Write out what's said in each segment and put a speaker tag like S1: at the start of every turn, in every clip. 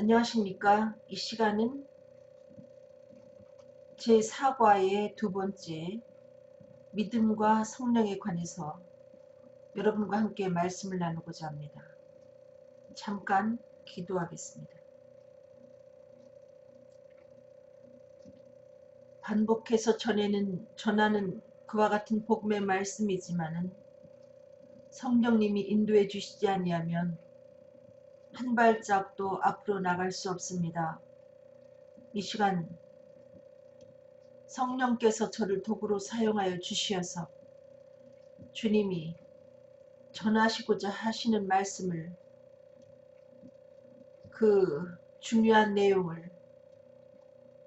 S1: 안녕하십니까. 이 시간은 제4과의 두 번째 믿음과 성령에 관해서 여러분과 함께 말씀을 나누고자 합니다. 잠깐 기도하겠습니다. 반복해서 전하는 그와 같은 복음의 말씀이지만은 성령님이 인도해 주시지 아니하면 한 발짝도 앞으로 나갈 수 없습니다. 이 시간 성령께서 저를 도구로 사용하여 주시어서 주님이 전하시고자 하시는 말씀을, 그 중요한 내용을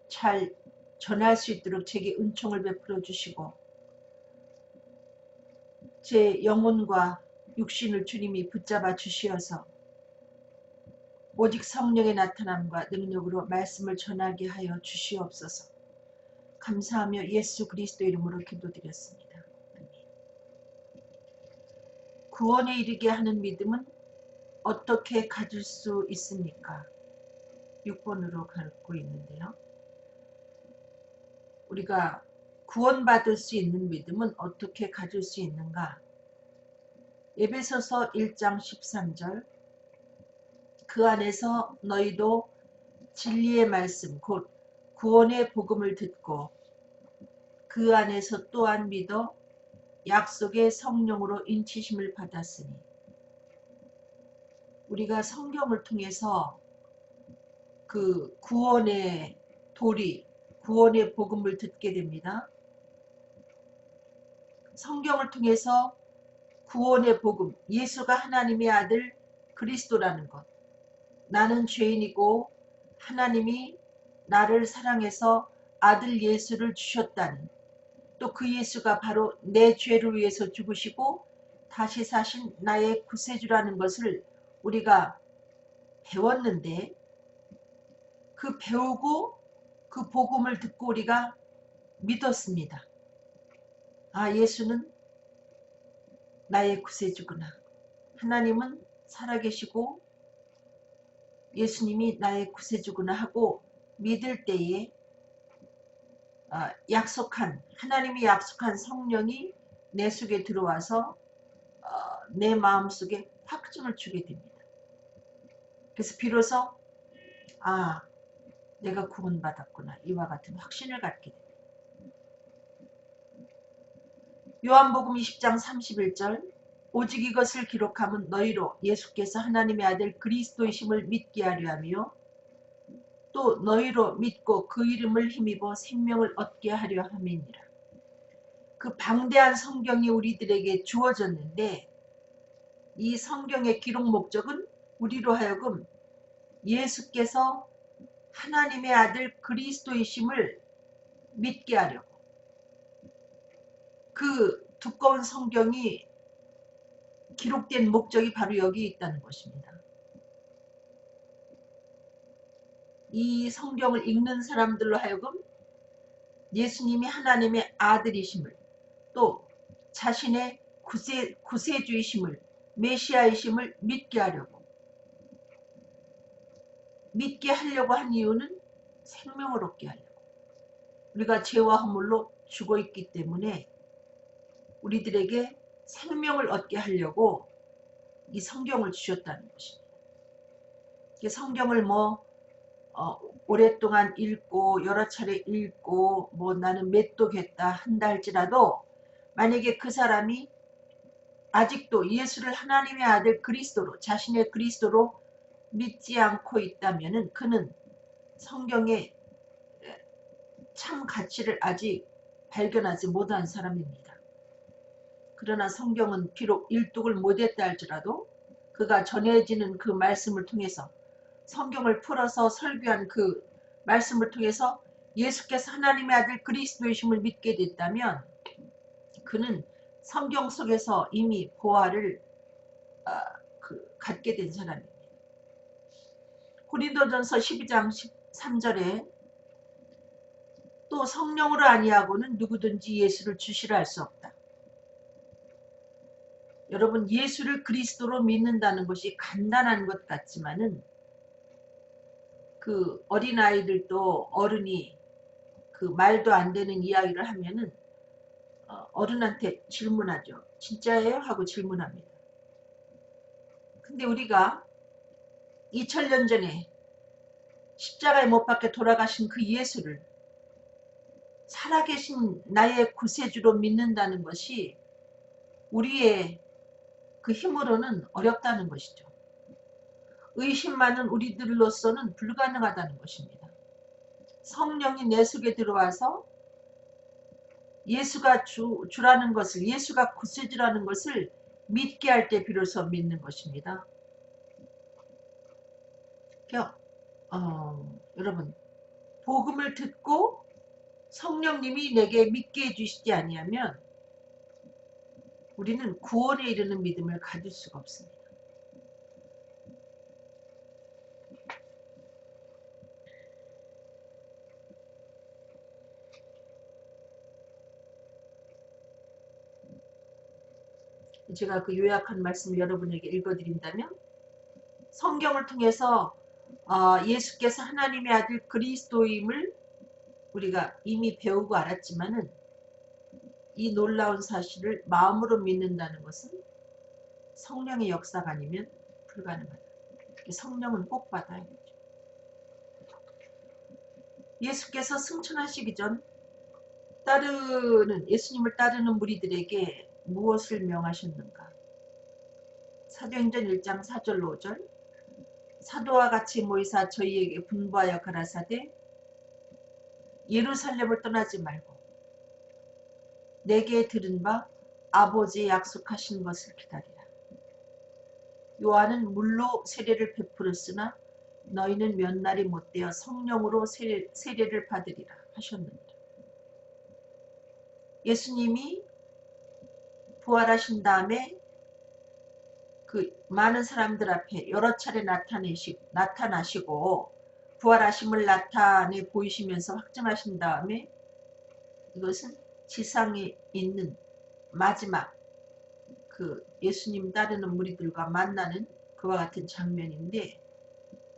S1: 잘 전할 수 있도록 제게 은총을 베풀어 주시고 제 영혼과 육신을 주님이 붙잡아 주시어서 오직 성령의 나타남과 능력으로 말씀을 전하게 하여 주시옵소서. 감사하며 예수 그리스도 이름으로 기도드렸습니다. 구원에 이르게 하는 믿음은 어떻게 가질 수 있습니까? 6번으로 가고 있는데요. 우리가 구원받을 수 있는 믿음은 어떻게 가질 수 있는가? 에베소서 1장 13절, 그 안에서 너희도 진리의 말씀 곧 구원의 복음을 듣고 그 안에서 또한 믿어 약속의 성령으로 인치심을 받았으니, 우리가 성경을 통해서 그 구원의 도리, 구원의 복음을 듣게 됩니다. 성경을 통해서 구원의 복음, 예수가 하나님의 아들 그리스도라는 것, 나는 죄인이고 하나님이 나를 사랑해서 아들 예수를 주셨다는, 또 그 예수가 바로 내 죄를 위해서 죽으시고 다시 사신 나의 구세주라는 것을 우리가 배웠는데, 그 배우고 그 복음을 듣고 우리가 믿었습니다. 아, 예수는 나의 구세주구나. 하나님은 살아계시고 예수님이 나의 구세주구나 하고 믿을 때에 하나님이 약속한 성령이 내 속에 들어와서 내 마음속에 확증을 주게 됩니다. 그래서 비로소 내가 구원받았구나, 이와 같은 확신을 갖게 됩니다. 요한복음 20장 31절, 오직 이것을 기록함은 너희로 예수께서 하나님의 아들 그리스도이심을 믿게 하려 하며 또 너희로 믿고 그 이름을 힘입어 생명을 얻게 하려 함이니라. 그 방대한 성경이 우리들에게 주어졌는데, 이 성경의 기록 목적은 우리로 하여금 예수께서 하나님의 아들 그리스도이심을 믿게 하려고, 그 두꺼운 성경이 기록된 목적이 바로 여기 있다는 것입니다. 이 성경을 읽는 사람들로 하여금 예수님이 하나님의 아들이심을, 또 자신의 구세주이심을, 메시아이심을 믿게 하려고 한 이유는 생명을 얻게 하려고. 우리가 죄와 허물로 죽어 있기 때문에 우리들에게 생명을 얻게 하려고 이 성경을 주셨다는 것입니다. 성경을 오랫동안 읽고 여러 차례 읽고 나는 맷독했다 한다 할지라도, 만약에 그 사람이 아직도 예수를 하나님의 아들 그리스도로, 자신의 그리스도로 믿지 않고 있다면은 그는 성경의 참 가치를 아직 발견하지 못한 사람입니다. 그러나 성경은 비록 일독을 못했다 할지라도 그가 전해지는 그 말씀을 통해서, 성경을 풀어서 설교한 그 말씀을 통해서 예수께서 하나님의 아들 그리스도이심을 믿게 됐다면 그는 성경 속에서 이미 보화를 갖게 된 사람입니다. 고린도전서 12장 13절에 또 성령으로 아니하고는 누구든지 예수를 주시라 할 수 없다. 여러분, 예수를 그리스도로 믿는다는 것이 간단한 것 같지만은 그 어린아이들도 어른이 그 말도 안 되는 이야기를 하면은 어른한테 질문하죠. 진짜예요? 하고 질문합니다. 근데 우리가 2000년 전에 십자가에 못 박혀 돌아가신 그 예수를 살아계신 나의 구세주로 믿는다는 것이 우리의 그 힘으로는 어렵다는 것이죠. 의심 많은 우리들로서는 불가능하다는 것입니다. 성령이 내 속에 들어와서 예수가 주라는 것을, 예수가 구세주라는 것을 믿게 할 때 비로소 믿는 것입니다. 여러분, 복음을 듣고 성령님이 내게 믿게 해주시지 아니하면 우리는 구원에 이르는 믿음을 가질 수가 없습니다. 제가 그 요약한 말씀을 여러분에게 읽어드린다면, 성경을 통해서 예수께서 하나님의 아들 그리스도임을 우리가 이미 배우고 알았지만은 이 놀라운 사실을 마음으로 믿는다는 것은 성령의 역사가 아니면 불가능하다. 성령은 꼭 받아야 되죠. 예수께서 승천하시기 전 예수님을 따르는 무리들에게 무엇을 명하셨는가? 사도행전 1장 4절 5절, 사도와 같이 모이사 저희에게 분부하여 가라사대 예루살렘을 떠나지 말고 내게 들은 바 아버지의 약속하신 것을 기다리라. 요한은 물로 세례를 베풀었으나 너희는 몇 날이 못되어 성령으로 세례를 받으리라 하셨느니라. 예수님이 부활하신 다음에 그 많은 사람들 앞에 여러 차례 나타나시고 부활하심을 나타내 보이시면서 확증하신 다음에 이것은 지상에 있는 마지막 그 예수님 따르는 무리들과 만나는 그와 같은 장면인데,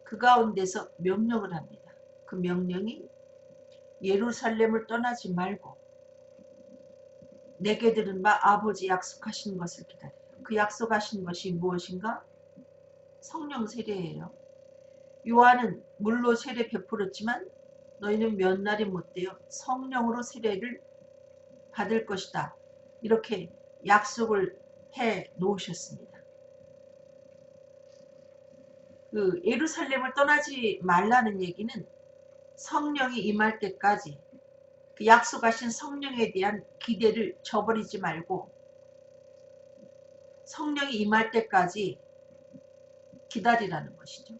S1: 그 가운데서 명령을 합니다. 그 명령이 예루살렘을 떠나지 말고 내게 들은 바 아버지 약속하신 것을 기다리라. 그 약속하신 것이 무엇인가? 성령 세례예요. 요한은 물로 세례 베풀었지만 너희는 몇 날이 못되어 성령으로 세례를 받을 것이다. 이렇게 약속을 해 놓으셨습니다. 그 예루살렘을 떠나지 말라는 얘기는 성령이 임할 때까지 그 약속하신 성령에 대한 기대를 저버리지 말고 성령이 임할 때까지 기다리라는 것이죠.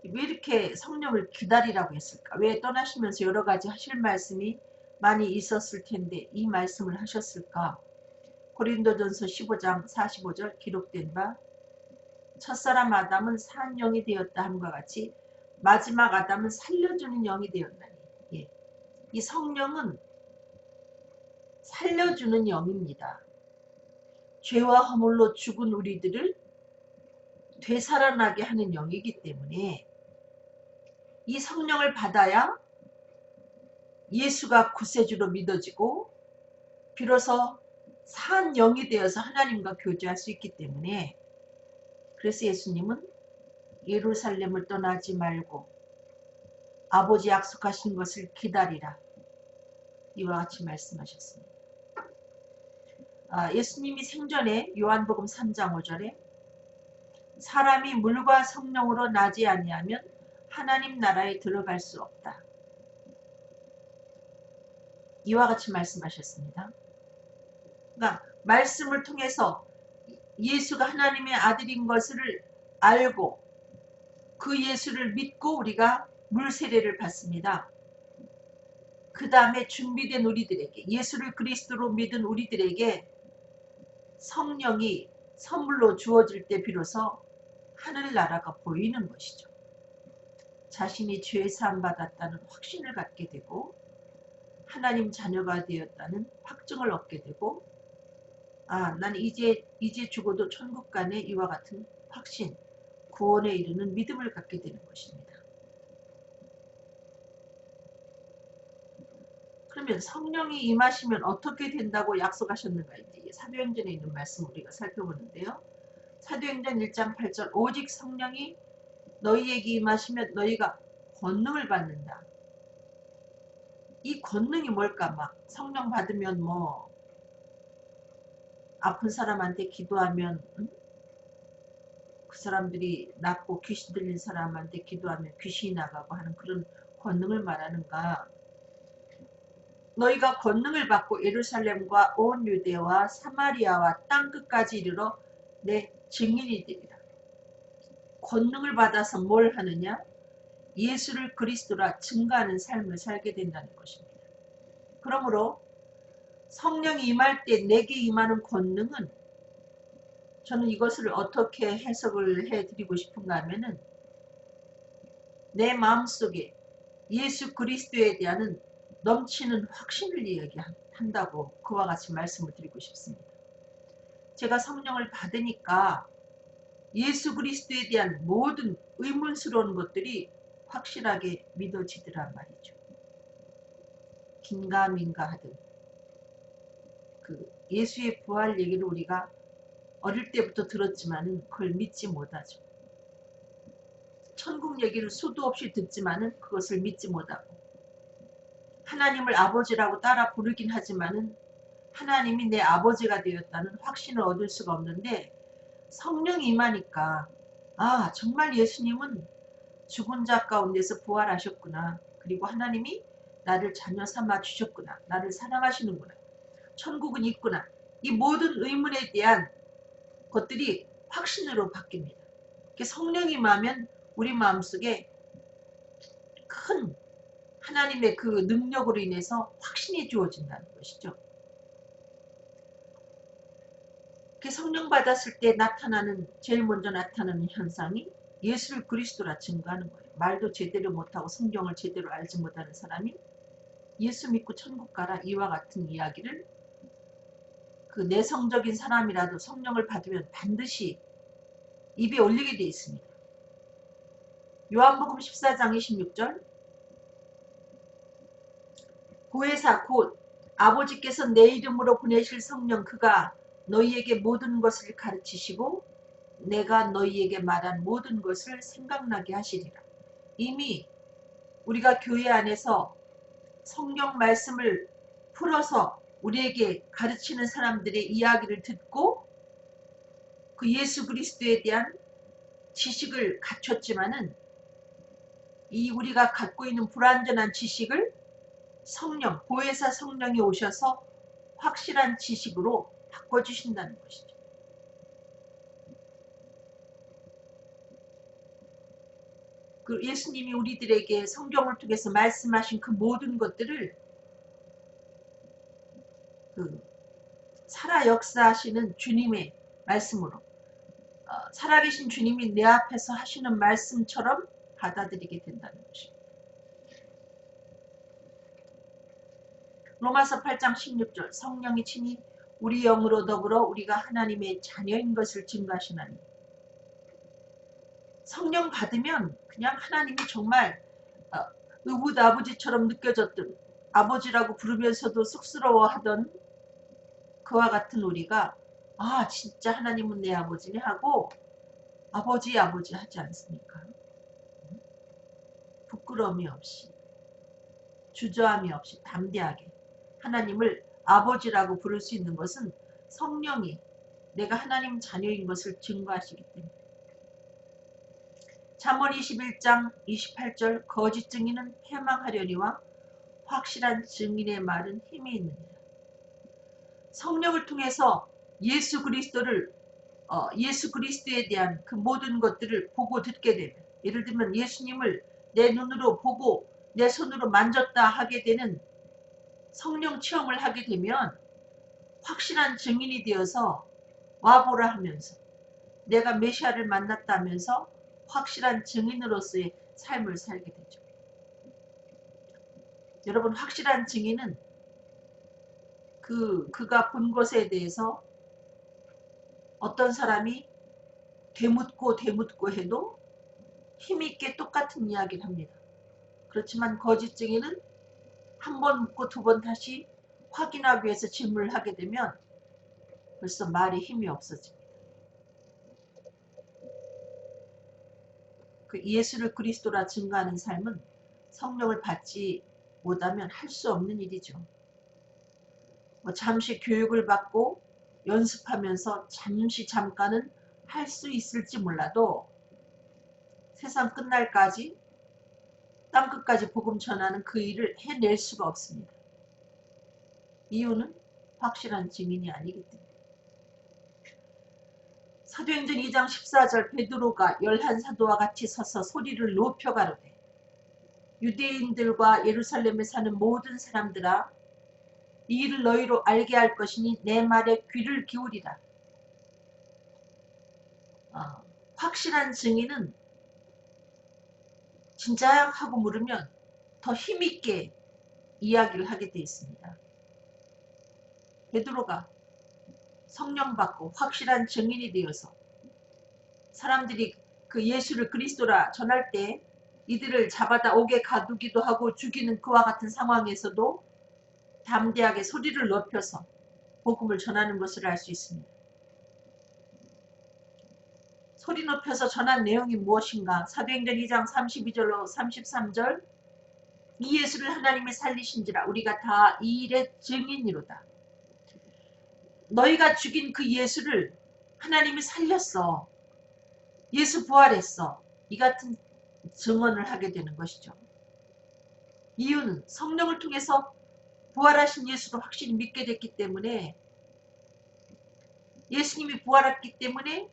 S1: 왜 이렇게 성령을 기다리라고 했을까? 왜 떠나시면서 여러 가지 하실 말씀이 많이 있었을 텐데 이 말씀을 하셨을까? 고린도전서 15장 45절 기록된 바 첫사람 아담은 산 영이 되었다 함과 같이 마지막 아담은 살려주는 영이 되었나니. 예. 이 성령은 살려주는 영입니다. 죄와 허물로 죽은 우리들을 되살아나게 하는 영이기 때문에 이 성령을 받아야 예수가 구세주로 믿어지고 비로소 산 영이 되어서 하나님과 교제할 수 있기 때문에, 그래서 예수님은 예루살렘을 떠나지 말고 아버지 약속하신 것을 기다리라 이와 같이 말씀하셨습니다. 예수님이 생전에 요한복음 3장 5절에 사람이 물과 성령으로 나지 아니하면 하나님 나라에 들어갈 수 없다. 이와 같이 말씀하셨습니다. 그러니까 말씀을 통해서 예수가 하나님의 아들인 것을 알고 그 예수를 믿고 우리가 물세례를 받습니다. 그 다음에 준비된 우리들에게, 예수를 그리스도로 믿은 우리들에게 성령이 선물로 주어질 때 비로소 하늘나라가 보이는 것이죠. 자신이 죄 사함 받았다는 확신을 갖게 되고 하나님 자녀가 되었다는 확증을 얻게 되고, 나는 이제 죽어도 천국 가네, 이와 같은 확신, 구원에 이르는 믿음을 갖게 되는 것입니다. 그러면 성령이 임하시면 어떻게 된다고 약속하셨는가? 이제 사도행전에 있는 말씀 우리가 살펴보는데요. 사도행전 1장 8절 오직 성령이 너희에게 임하시면 너희가 권능을 받는다. 이 권능이 뭘까? 막 성령 받으면 뭐 아픈 사람한테 기도하면 그 사람들이 낫고 귀신 들린 사람한테 기도하면 귀신이 나가고 하는 그런 권능을 말하는가? 너희가 권능을 받고 예루살렘과 온 유대와 사마리아와 땅끝까지 이르러 내 증인이 되리라. 권능을 받아서 뭘 하느냐? 예수를 그리스도라 증거하는 삶을 살게 된다는 것입니다. 그러므로 성령이 임할 때 내게 임하는 권능은 저는 이것을 어떻게 해석을 해드리고 싶은가 하면은 내 마음속에 예수 그리스도에 대한 넘치는 확신을 이야기한다고 그와 같이 말씀을 드리고 싶습니다. 제가 성령을 받으니까 예수 그리스도에 대한 모든 의문스러운 것들이 확실하게 믿어지더란 말이죠. 긴가민가 하든 그 예수의 부활 얘기를 우리가 어릴 때부터 들었지만은 그걸 믿지 못하죠. 천국 얘기를 수도 없이 듣지만은 그것을 믿지 못하고 하나님을 아버지라고 따라 부르긴 하지만은 하나님이 내 아버지가 되었다는 확신을 얻을 수가 없는데 성령이 임하니까 아 정말 예수님은 죽은 자 가운데서 부활하셨구나. 그리고 하나님이 나를 자녀 삼아 주셨구나. 나를 사랑하시는구나. 천국은 있구나. 이 모든 의문에 대한 것들이 확신으로 바뀝니다. 성령이 임하면 우리 마음속에 큰 하나님의 그 능력으로 인해서 확신이 주어진다는 것이죠. 성령 받았을 때 제일 먼저 나타나는 현상이 예수를 그리스도라 증거하는 거예요. 말도 제대로 못하고 성경을 제대로 알지 못하는 사람이 예수 믿고 천국 가라 이와 같은 이야기를 그 내성적인 사람이라도 성령을 받으면 반드시 입에 올리게 되어 있습니다. 요한복음 14장 26절 보혜사 곧 아버지께서 내 이름으로 보내실 성령 그가 너희에게 모든 것을 가르치시고 내가 너희에게 말한 모든 것을 생각나게 하시리라. 이미 우리가 교회 안에서 성경 말씀을 풀어서 우리에게 가르치는 사람들의 이야기를 듣고 그 예수 그리스도에 대한 지식을 갖췄지만은 이 우리가 갖고 있는 불완전한 지식을 성령, 보혜사 성령이 오셔서 확실한 지식으로 바꿔주신다는 것이죠. 그 예수님이 우리들에게 성경을 통해서 말씀하신 그 모든 것들을 그 살아 역사하시는 주님의 말씀으로 살아계신 주님이 내 앞에서 하시는 말씀처럼 받아들이게 된다는 것입니다. 로마서 8장 16절 성령이 친히 우리 영으로 더불어 우리가 하나님의 자녀인 것을 증거하시나니 성령 받으면 그냥 하나님이 정말 의붓 아버지처럼 느껴졌던 아버지라고 부르면서도 쑥스러워하던 그와 같은 우리가 아 진짜 하나님은 내 아버지네 하고 아버지 하지 않습니까? 부끄러움이 없이 주저함이 없이 담대하게 하나님을 아버지라고 부를 수 있는 것은 성령이 내가 하나님 자녀인 것을 증거하시기 때문에 잠언 21장 28절 거짓 증인은 패망하려니와 확실한 증인의 말은 힘이 있느니라. 성령을 통해서 예수 그리스도에 대한 그 모든 것들을 보고 듣게 되면 예를 들면 예수님을 내 눈으로 보고 내 손으로 만졌다 하게 되는 성령 체험을 하게 되면 확실한 증인이 되어서 와보라 하면서 내가 메시아를 만났다 하면서 확실한 증인으로서의 삶을 살게 되죠. 여러분 확실한 증인은 그가 본 것에 대해서 어떤 사람이 되묻고 되묻고 해도 힘있게 똑같은 이야기를 합니다. 그렇지만 거짓 증인은 한 번 묻고 두 번 다시 확인하기 위해서 질문을 하게 되면 벌써 말이 힘이 없어집니다. 그 예수를 그리스도라 증거하는 삶은 성령을 받지 못하면 할 수 없는 일이죠. 잠시 교육을 받고 연습하면서 잠깐은 할 수 있을지 몰라도 세상 끝날까지 땅끝까지 복음 전하는 그 일을 해낼 수가 없습니다. 이유는 확실한 증인이 아니기 때문에. 사도행전 2장 14절 베드로가 11사도와 같이 서서 소리를 높여 가로되 유대인들과 예루살렘에 사는 모든 사람들아 이 일을 너희로 알게 할 것이니 내 말에 귀를 기울이라. 확실한 증인은 진짜야 하고 물으면 더 힘있게 이야기를 하게 되어 있습니다. 베드로가 성령 받고 확실한 증인이 되어서 사람들이 그 예수를 그리스도라 전할 때 이들을 잡아다 옥에 가두기도 하고 죽이는 그와 같은 상황에서도 담대하게 소리를 높여서 복음을 전하는 것을 알 수 있습니다. 소리 높여서 전한 내용이 무엇인가? 사도행전 2장 32절로 33절 이 예수를 하나님이 살리신지라 우리가 다 이 일의 증인이로다. 너희가 죽인 그 예수를 하나님이 살렸어. 예수 부활했어. 이 같은 증언을 하게 되는 것이죠. 이유는 성령을 통해서 부활하신 예수를 확실히 믿게 됐기 때문에 예수님이 부활했기 때문에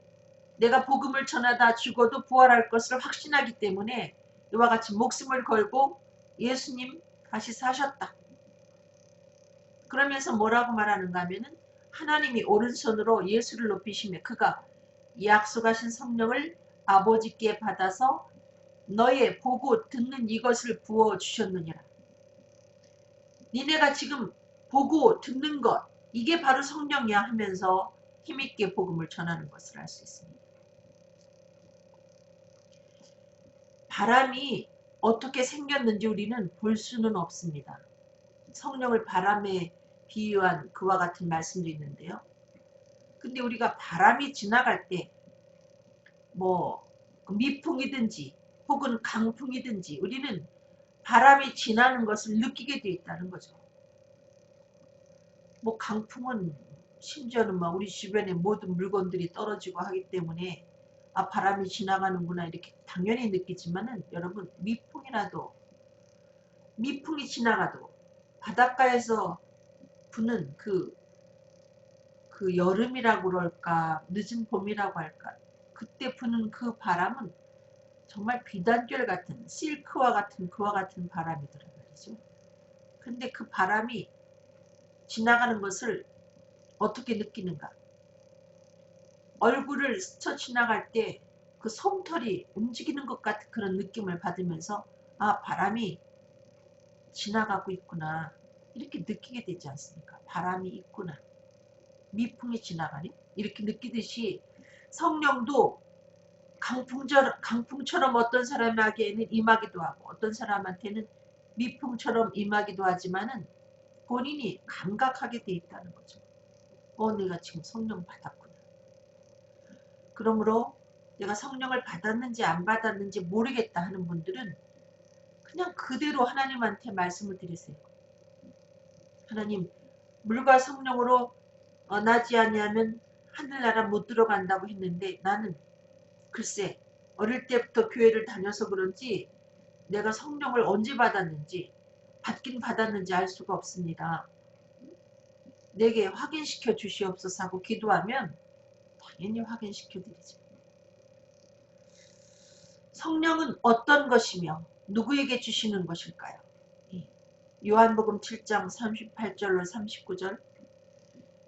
S1: 내가 복음을 전하다 죽어도 부활할 것을 확신하기 때문에 이와 같이 목숨을 걸고 예수님 다시 사셨다. 그러면서 뭐라고 말하는가 하면은 하나님이 오른손으로 예수를 높이시며 그가 약속하신 성령을 아버지께 받아서 너의 보고 듣는 이것을 부어주셨느니라. 니네가 지금 보고 듣는 것 이게 바로 성령이야 하면서 힘있게 복음을 전하는 것을 알 수 있습니다. 바람이 어떻게 생겼는지 우리는 볼 수는 없습니다. 성령을 바람에 비유한 그와 같은 말씀도 있는데요. 근데 우리가 바람이 지나갈 때 뭐 미풍이든지 혹은 강풍이든지 우리는 바람이 지나는 것을 느끼게 되어 있다는 거죠. 뭐 강풍은 심지어는 막 우리 주변에 모든 물건들이 떨어지고 하기 때문에 아 바람이 지나가는구나 이렇게 당연히 느끼지만은 여러분 미풍이 지나가도 바닷가에서 부는 그 여름이라고 그럴까 늦은 봄이라고 할까 그때 부는 그 바람은 정말 비단결 같은 실크와 같은 그와 같은 바람이더란 말이죠. 근데 그 바람이 지나가는 것을 어떻게 느끼는가? 얼굴을 스쳐 지나갈 때 그 솜털이 움직이는 것 같은 그런 느낌을 받으면서 아 바람이 지나가고 있구나 이렇게 느끼게 되지 않습니까? 바람이 있구나. 미풍이 지나가네? 이렇게 느끼듯이 성령도 강풍처럼 어떤 사람에게는 임하기도 하고 어떤 사람한테는 미풍처럼 임하기도 하지만은 본인이 감각하게 돼 있다는 거죠. 내가 지금 성령 받았구나. 그러므로 내가 성령을 받았는지 안 받았는지 모르겠다 하는 분들은 그냥 그대로 하나님한테 말씀을 드리세요. 하나님 물과 성령으로 나지 아니하면 하늘나라 못 들어간다고 했는데 나는 글쎄 어릴 때부터 교회를 다녀서 그런지 내가 성령을 언제 받았는지 받긴 받았는지 알 수가 없습니다. 내게 확인시켜 주시옵소서 하고 기도하면 당연히 확인시켜 드리죠. 성령은 어떤 것이며 누구에게 주시는 것일까요? 요한복음 7장 38절로 39절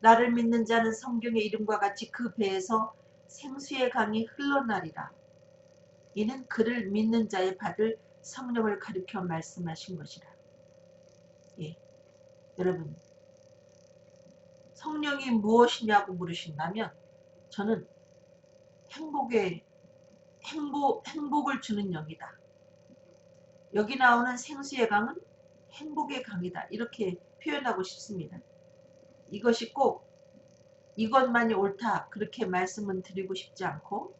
S1: 나를 믿는 자는 성경의 이름과 같이 그 배에서 생수의 강이 흘러나리라. 이는 그를 믿는 자의 받을 성령을 가리켜 말씀하신 것이라. 여러분 성령이 무엇이냐고 물으신다면 저는 행복을 주는 영이다. 여기 나오는 생수의 강은 행복의 강이다. 이렇게 표현하고 싶습니다. 이것이 꼭 이것만이 옳다 그렇게 말씀은 드리고 싶지 않고,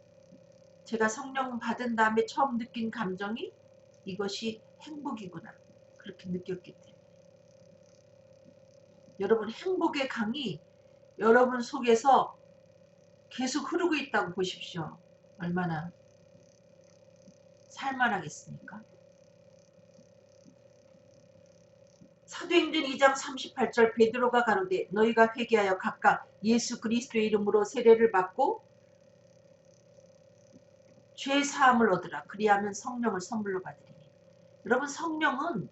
S1: 제가 성령 받은 다음에 처음 느낀 감정이 이것이 행복이구나 그렇게 느꼈기 때문에, 여러분 행복의 강이 여러분 속에서 계속 흐르고 있다고 보십시오. 얼마나 살만하겠습니까? 사도행전 2장 38절 베드로가 가로되 너희가 회개하여 각각 예수 그리스도의 이름으로 세례를 받고 죄 사함을 얻으라. 그리하면 성령을 선물로 받으리니. 여러분 성령은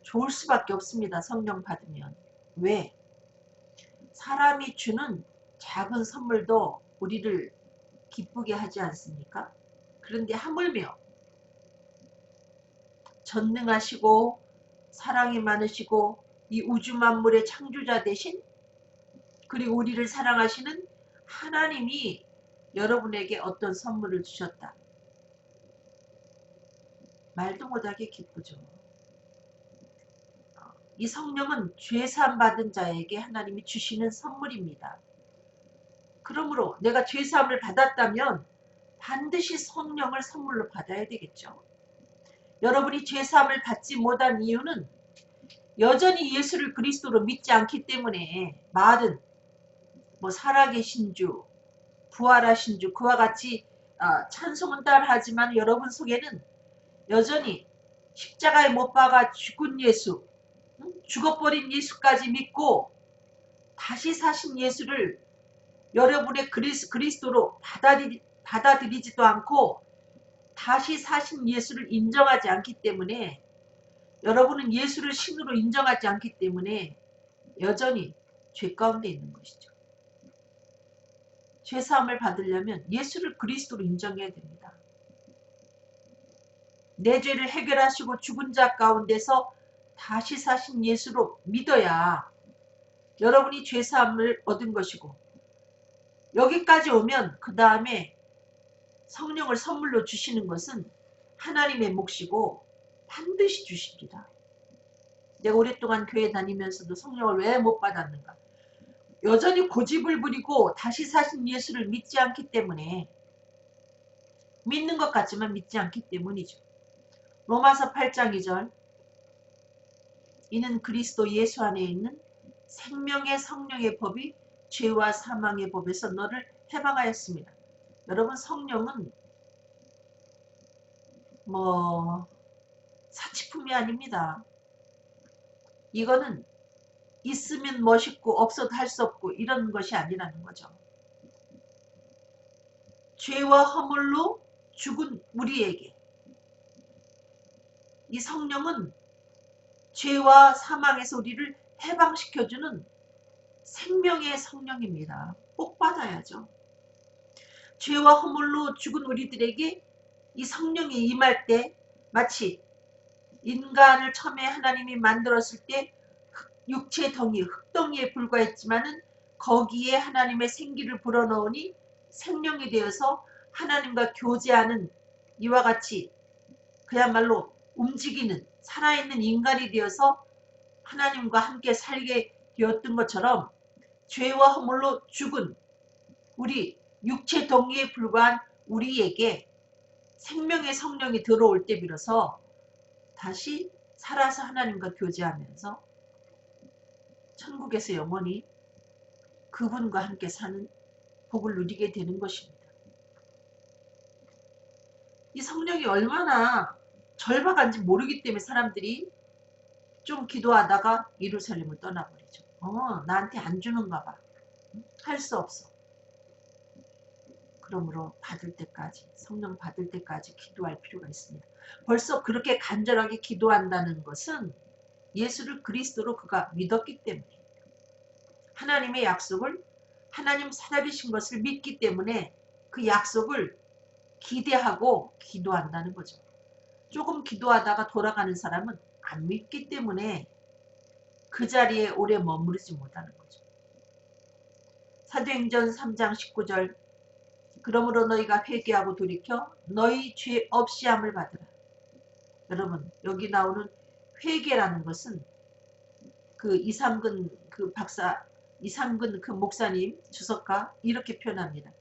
S1: 좋을 수밖에 없습니다. 성령 받으면. 왜? 사람이 주는 작은 선물도 우리를 기쁘게 하지 않습니까? 그런데 하물며 전능하시고 사랑이 많으시고 이 우주 만물의 창조자 되신, 그리고 우리를 사랑하시는 하나님이 여러분에게 어떤 선물을 주셨다. 말도 못하게 기쁘죠. 이 성령은 죄사함 받은 자에게 하나님이 주시는 선물입니다. 그러므로 내가 죄사함을 받았다면 반드시 성령을 선물로 받아야 되겠죠. 여러분이 죄사함을 받지 못한 이유는 여전히 예수를 그리스도로 믿지 않기 때문에, 말은 뭐 살아계신 주, 부활하신 주 그와 같이 찬송은 따라하지만 여러분 속에는 여전히 십자가에 못 박아 죽은 예수, 죽어버린 예수까지 믿고 다시 사신 예수를 여러분의 그리스도로 받아들이지도 않고 다시 사신 예수를 인정하지 않기 때문에, 여러분은 예수를 신으로 인정하지 않기 때문에 여전히 죄 가운데 있는 것이죠. 죄사함을 받으려면 예수를 그리스도로 인정해야 됩니다. 내 죄를 해결하시고 죽은 자 가운데서 다시 사신 예수로 믿어야 여러분이 죄사함을 얻은 것이고, 여기까지 오면 그 다음에 성령을 선물로 주시는 것은 하나님의 몫이고 반드시 주십니다. 내가 오랫동안 교회 다니면서도 성령을 왜 못 받았는가? 여전히 고집을 부리고 다시 사신 예수를 믿지 않기 때문에, 믿는 것 같지만 믿지 않기 때문이죠. 로마서 8장 2절 이는 그리스도 예수 안에 있는 생명의 성령의 법이 죄와 사망의 법에서 너를 해방하였습니다. 여러분 성령은 뭐 사치품이 아닙니다. 이거는 있으면 멋있고 없어도 할 수 없고 이런 것이 아니라는 거죠. 죄와 허물로 죽은 우리에게 이 성령은 죄와 사망에서 우리를 해방시켜주는 생명의 성령입니다. 꼭 받아야죠. 죄와 허물로 죽은 우리들에게 이 성령이 임할 때 마치 인간을 처음에 하나님이 만들었을 때 육체 덩이, 흙덩이에 불과했지만은 거기에 하나님의 생기를 불어넣으니 생명이 되어서 하나님과 교제하는 이와 같이 그야말로 움직이는 살아있는 인간이 되어서 하나님과 함께 살게 되었던 것처럼, 죄와 허물로 죽은 우리 육체 덩이에 불과한 우리에게 생명의 성령이 들어올 때 비로소 다시 살아서 하나님과 교제하면서 천국에서 영원히 그분과 함께 사는 복을 누리게 되는 것입니다. 이 성령이 얼마나 절박한지 모르기 때문에 사람들이 좀 기도하다가 예루살렘을 떠나버리죠. 나한테 안 주는가 봐. 할 수 없어. 그러므로 받을 때까지, 성령 받을 때까지 기도할 필요가 있습니다. 벌써 그렇게 간절하게 기도한다는 것은 예수를 그리스도로 그가 믿었기 때문에, 하나님의 약속을, 하나님 살아계신 것을 믿기 때문에 그 약속을 기대하고 기도한다는 거죠. 조금 기도하다가 돌아가는 사람은 안 믿기 때문에 그 자리에 오래 머무르지 못하는 거죠. 사도행전 3장 19절 그러므로 너희가 회개하고 돌이켜 너희 죄 없이함을 받으라. 여러분 여기 나오는 회개라는 것은 그 이삼근 그 박사 이삼근 그 목사님 주석가 이렇게 표현합니다.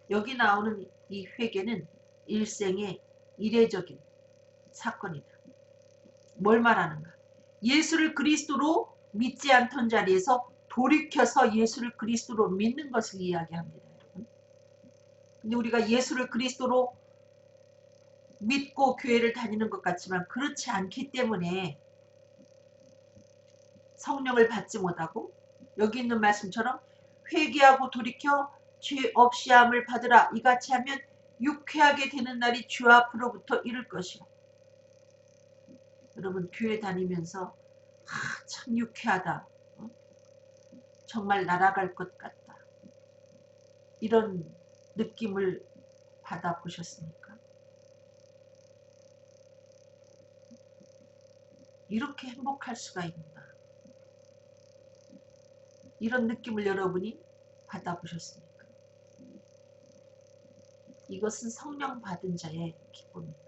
S1: 여기 나오는 이 회개는 일생의 이례적인 사건이다. 뭘 말하는가? 예수를 그리스도로 믿지 않던 자리에서 돌이켜서 예수를 그리스도로 믿는 것을 이야기합니다. 여러분. 근데 우리가 예수를 그리스도로 믿고 교회를 다니는 것 같지만 그렇지 않기 때문에 성령을 받지 못하고 여기 있는 말씀처럼 회개하고 돌이켜 죄 없이함을 받으라. 이같이 하면 유쾌하게 되는 날이 주 앞으로부터 이를 것이요. 여러분 교회 다니면서 참 유쾌하다. 정말 날아갈 것 같다. 이런 느낌을 받아보셨습니까? 이렇게 행복할 수가 있나? 이런 느낌을 여러분이 받아보셨습니까? 이것은 성령 받은 자의 기쁨입니다.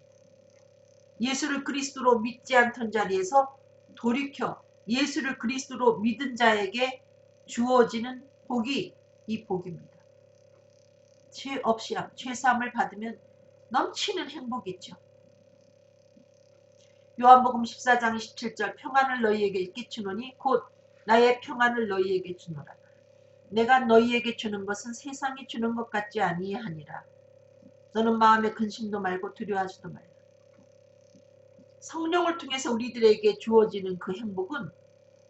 S1: 예수를 그리스도로 믿지 않던 자리에서 돌이켜 예수를 그리스도로 믿은 자에게 주어지는 복이 이 복입니다. 죄 없이 죄사함을 받으면 넘치는 행복이 있죠. 요한복음 14장 27절 평안을 너희에게 끼치노니 곧 나의 평안을 너희에게 주노라. 내가 너희에게 주는 것은 세상이 주는 것 같지 아니하니라. 너는 마음에 근심도 말고 두려워하지도 말라. 성령을 통해서 우리들에게 주어지는 그 행복은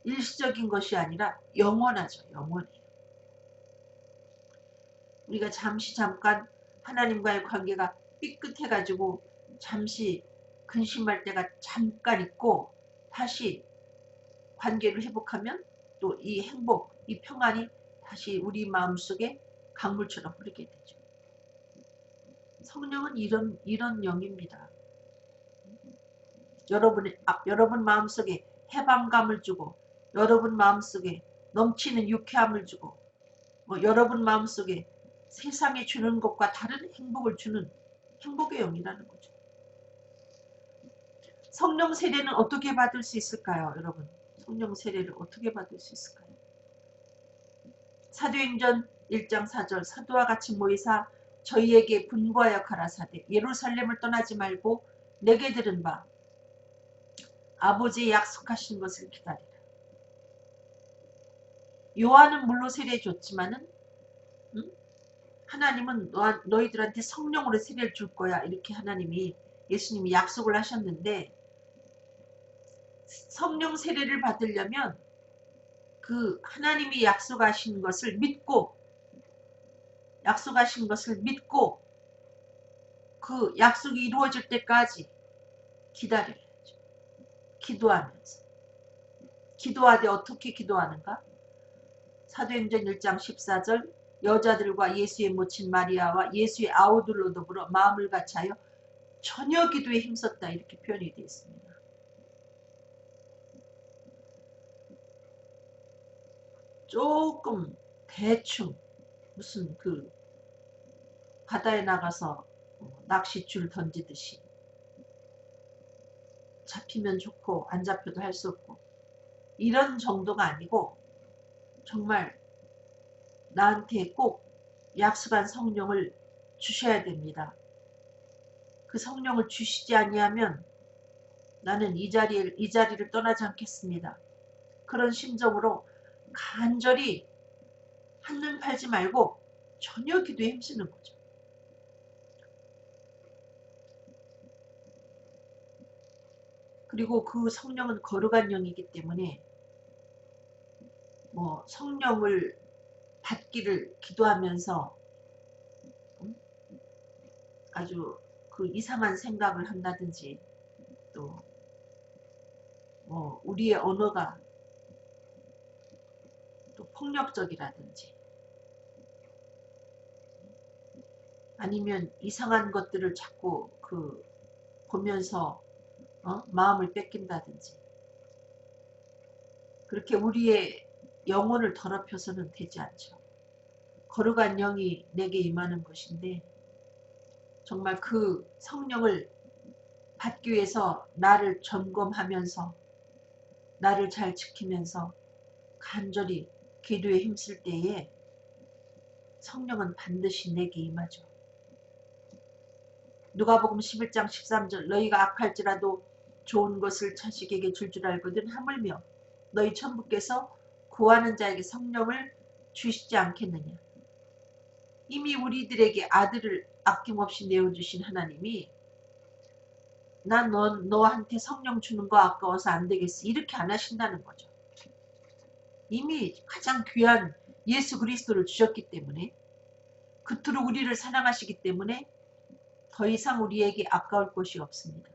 S1: 일시적인 것이 아니라 영원하죠. 영원해요. 우리가 잠깐 하나님과의 관계가 삐끗해가지고 잠시 근심할 때가 잠깐 있고 다시 관계를 회복하면 또 이 행복, 이 평안이 다시 우리 마음속에 강물처럼 흐르게 되죠. 성령은 이런 영입니다. 여러분 마음속에 해방감을 주고 여러분 마음속에 넘치는 유쾌함을 주고 여러분 마음속에 세상에 주는 것과 다른 행복을 주는 행복의 영이라는 거죠. 성령 세례는 어떻게 받을 수 있을까요? 여러분 성령 세례를 어떻게 받을 수 있을까요? 사도행전 1장 4절 사도와 같이 모이사 저희에게 분부하여 가라사대 예루살렘을 떠나지 말고 내게 들은 바 아버지의 약속하신 것을 기다리라. 요한은 물로 세례 줬지만은 하나님은 너희들한테 성령으로 세례를 줄 거야. 이렇게 예수님이 약속을 하셨는데 성령 세례를 받으려면 그 하나님이 약속하신 것을 믿고 그 약속이 이루어질 때까지 기다려야죠. 기도하면서. 기도하되 어떻게 기도하는가? 사도행전 1장 14절 여자들과 예수의 모친 마리아와 예수의 아우들로 더불어 마음을 같이하여 전혀 기도에 힘썼다. 이렇게 표현이 되어 있습니다. 조금 대충 무슨 그 바다에 나가서 낚싯줄 던지듯이 잡히면 좋고 안 잡혀도 할 수 없고 이런 정도가 아니고 정말 나한테 꼭 약속한 성령을 주셔야 됩니다. 그 성령을 주시지 아니하면 나는 이 자리를 떠나지 않겠습니다. 그런 심정으로 간절히 한눈 팔지 말고 전혀 기도에 힘쓰는 거죠. 그리고 그 성령은 거룩한 영이기 때문에 성령을 받기를 기도하면서 아주 그 이상한 생각을 한다든지 또 우리의 언어가 또 폭력적이라든지 아니면 이상한 것들을 자꾸 보면서 마음을 뺏긴다든지 그렇게 우리의 영혼을 더럽혀서는 되지 않죠. 거룩한 영이 내게 임하는 것인데 정말 그 성령을 받기 위해서 나를 점검하면서 나를 잘 지키면서 간절히 기도에 힘쓸 때에 성령은 반드시 내게 임하죠. 누가복음 11장 13절 너희가 악할지라도 좋은 것을 자식에게 줄 줄 알거든 하물며 너희 천부께서 구하는 자에게 성령을 주시지 않겠느냐. 이미 우리들에게 아들을 아낌없이 내어주신 하나님이 난 너한테 성령 주는 거 아까워서 안 되겠어 이렇게 안 하신다는 거죠. 이미 가장 귀한 예수 그리스도를 주셨기 때문에 그토록 우리를 사랑하시기 때문에 더 이상 우리에게 아까울 것이 없습니다.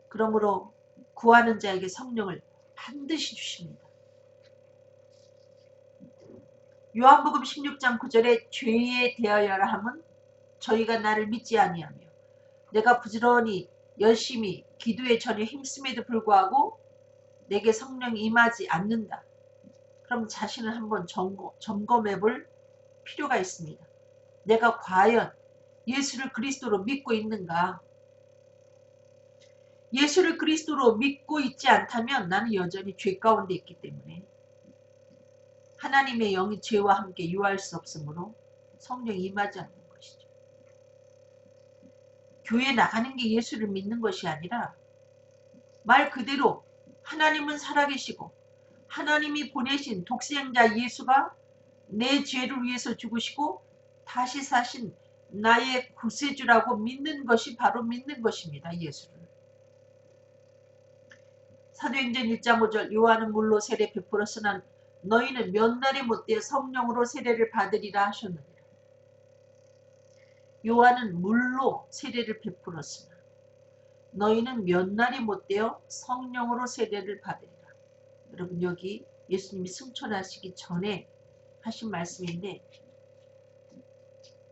S1: 그러므로 구하는 자에게 성령을 반드시 주십니다. 요한복음 16장 9절에 죄에 대하여라 함은 저희가 나를 믿지 아니하며 내가 부지런히 열심히 기도에 전혀 힘씀에도 불구하고 내게 성령이 임하지 않는다. 그럼 자신을 한번 점검해 볼 필요가 있습니다. 내가 과연 예수를 그리스도로 믿고 있는가? 예수를 그리스도로 믿고 있지 않다면 나는 여전히 죄 가운데 있기 때문에 하나님의 영이 죄와 함께 유할 수 없으므로 성령이 임하지 않는 것이죠. 교회 나가는 게 예수를 믿는 것이 아니라 말 그대로 하나님은 살아계시고 하나님이 보내신 독생자 예수가 내 죄를 위해서 죽으시고 다시 사신 나의 구세주라고 믿는 것이 바로 믿는 것입니다. 예수를. 사도행전 1장 5절 요한은 물로 세례 베풀었으나 너희는 몇 날이 못되어 성령으로 세례를 받으리라 하셨느니라. 요한은 물로 세례를 베풀었으나 너희는 몇 날이 못되어 성령으로 세례를 받으리라. 여러분 여기 예수님이 승천하시기 전에 하신 말씀인데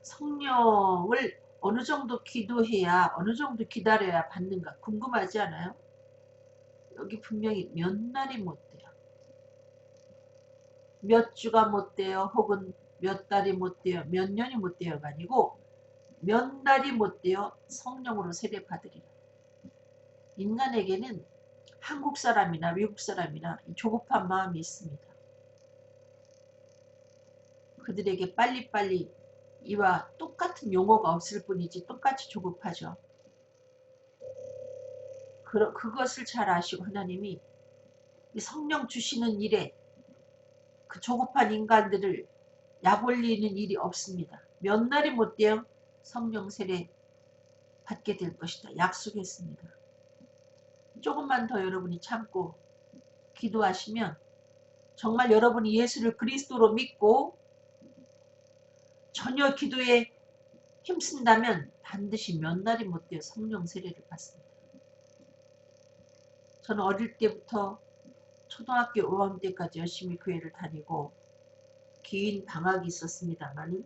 S1: 성령을 어느 정도 기도해야 어느 정도 기다려야 받는가 궁금하지 않아요? 여기 분명히 몇 날이 못돼요. 몇 주가 못돼요. 혹은 몇 달이 못돼요. 몇 년이 못돼요가 아니고 몇 달이 못돼요. 성령으로 세례 받으리라. 인간에게는 한국 사람이나 외국 사람이나 조급한 마음이 있습니다. 그들에게 빨리빨리 이와 똑같은 용어가 없을 뿐이지 똑같이 조급하죠. 그것을 잘 아시고 하나님이 성령 주시는 일에 그 조급한 인간들을 약 올리는 일이 없습니다. 몇 날이 못되어 성령 세례 받게 될 것이다. 약속했습니다. 조금만 더 여러분이 참고 기도하시면 정말 여러분이 예수를 그리스도로 믿고 전혀 기도에 힘쓴다면 반드시 몇 날이 못되어 성령 세례를 받습니다. 저는 어릴 때부터 초등학교 5학년 때까지 열심히 교회를 다니고 긴 방학이 있었습니다만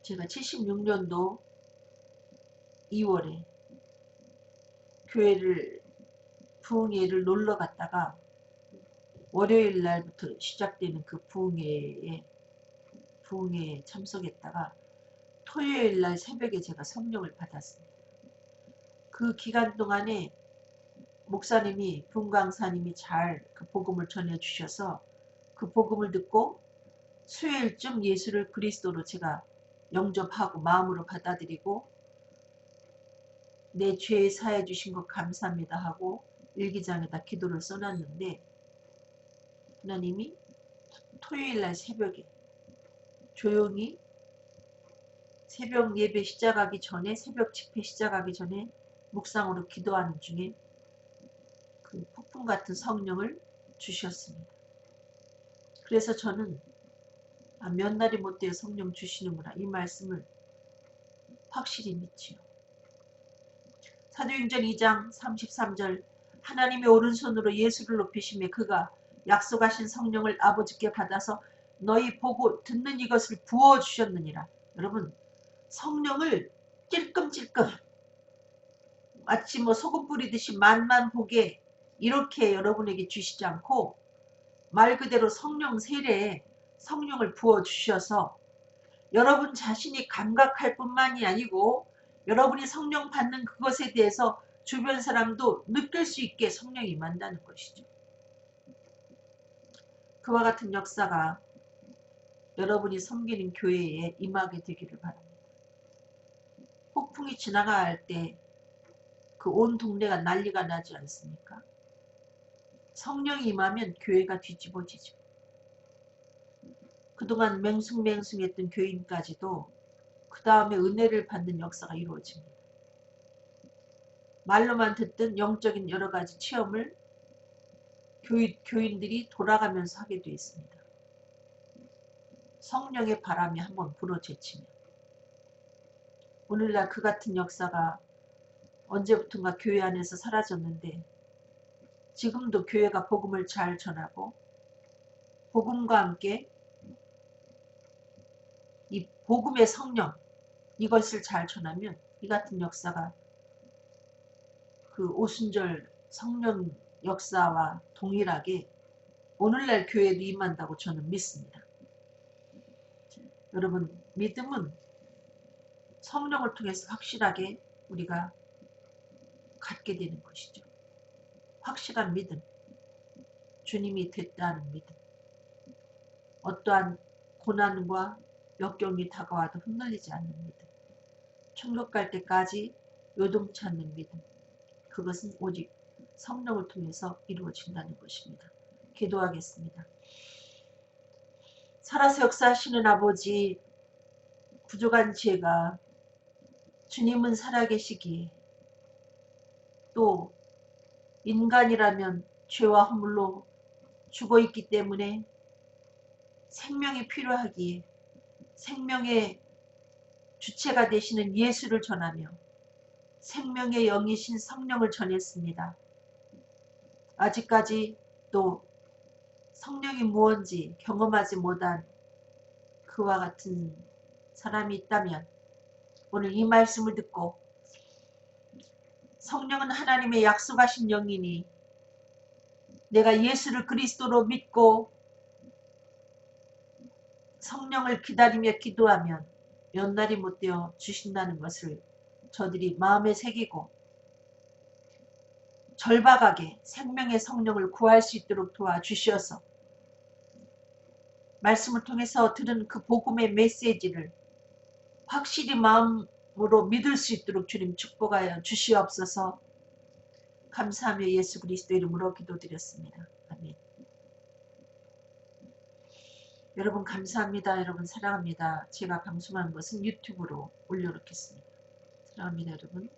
S1: 제가 76년도 2월에 교회를 부흥회를 놀러 갔다가 월요일 날부터 시작되는 그 부흥회에 참석했다가 토요일 날 새벽에 제가 성령을 받았습니다. 그 기간 동안에 목사님이 분강사님이 잘 그 복음을 전해주셔서 그 복음을 듣고 수요일쯤 예수를 그리스도로 제가 영접하고 마음으로 받아들이고 내 죄 사해 주신 것 감사합니다 하고 일기장에다 기도를 써놨는데 하나님이 토요일날 새벽에 조용히 새벽 예배 시작하기 전에 새벽 집회 시작하기 전에 묵상으로 기도하는 중에 그 폭풍 같은 성령을 주셨습니다. 그래서 저는 몇 날이 못되어 성령 주시는구나 이 말씀을 확실히 믿지요. 사도행전 2장 33절 하나님의 오른손으로 예수를 높이시며 그가 약속하신 성령을 아버지께 받아서 너희 보고 듣는 이것을 부어주셨느니라. 여러분 성령을 찔끔찔끔 마치 소금 뿌리듯이 만만 보게 이렇게 여러분에게 주시지 않고 말 그대로 성령 세례에 성령을 부어주셔서 여러분 자신이 감각할 뿐만이 아니고 여러분이 성령 받는 그것에 대해서 주변 사람도 느낄 수 있게 성령이 임한다는 것이죠. 그와 같은 역사가 여러분이 섬기는 교회에 임하게 되기를 바랍니다. 폭풍이 지나갈 때 그 온 동네가 난리가 나지 않습니까? 성령이 임하면 교회가 뒤집어지죠. 그동안 맹숭맹숭했던 교인까지도 그 다음에 은혜를 받는 역사가 이루어집니다. 말로만 듣던 영적인 여러 가지 체험을 교인들이 돌아가면서 하게 되어 있습니다. 성령의 바람이 한번 불어제치면 오늘날 그 같은 역사가 언제부턴가 교회 안에서 사라졌는데 지금도 교회가 복음을 잘 전하고 복음과 함께 이 복음의 성령 이것을 잘 전하면 이 같은 역사가 그 오순절 성령 역사와 동일하게 오늘날 교회도 임한다고 저는 믿습니다. 여러분 믿음은 성령을 통해서 확실하게 우리가 갖게 되는 것이죠. 확실한 믿음, 주님이 됐다는 믿음, 어떠한 고난과 역경이 다가와도 흩날리지 않는 믿음, 천국 갈 때까지 요동치 않는 믿음, 그것은 오직 성령을 통해서 이루어진다는 것입니다. 기도하겠습니다. 살아서 역사하시는 아버지, 부족한 제가 주님은 살아계시기에 또 인간이라면 죄와 허물로 죽어있기 때문에 생명이 필요하기에 생명의 주체가 되시는 예수를 전하며 생명의 영이신 성령을 전했습니다. 아직까지 또 성령이 무언지 경험하지 못한 그와 같은 사람이 있다면 오늘 이 말씀을 듣고 성령은 하나님의 약속하신 영이니 내가 예수를 그리스도로 믿고 성령을 기다리며 기도하면 몇 날이 못되어 주신다는 것을 저들이 마음에 새기고 절박하게 생명의 성령을 구할 수 있도록 도와주셔서 말씀을 통해서 들은 그 복음의 메시지를 확실히 마음으로 믿을 수 있도록 주님 축복하여 주시옵소서. 감사하며 예수 그리스도 이름으로 기도드렸습니다. 아멘. 여러분 감사합니다. 여러분 사랑합니다. 제가 방송한 것은 유튜브로 올려놓겠습니다. 사랑합니다 여러분.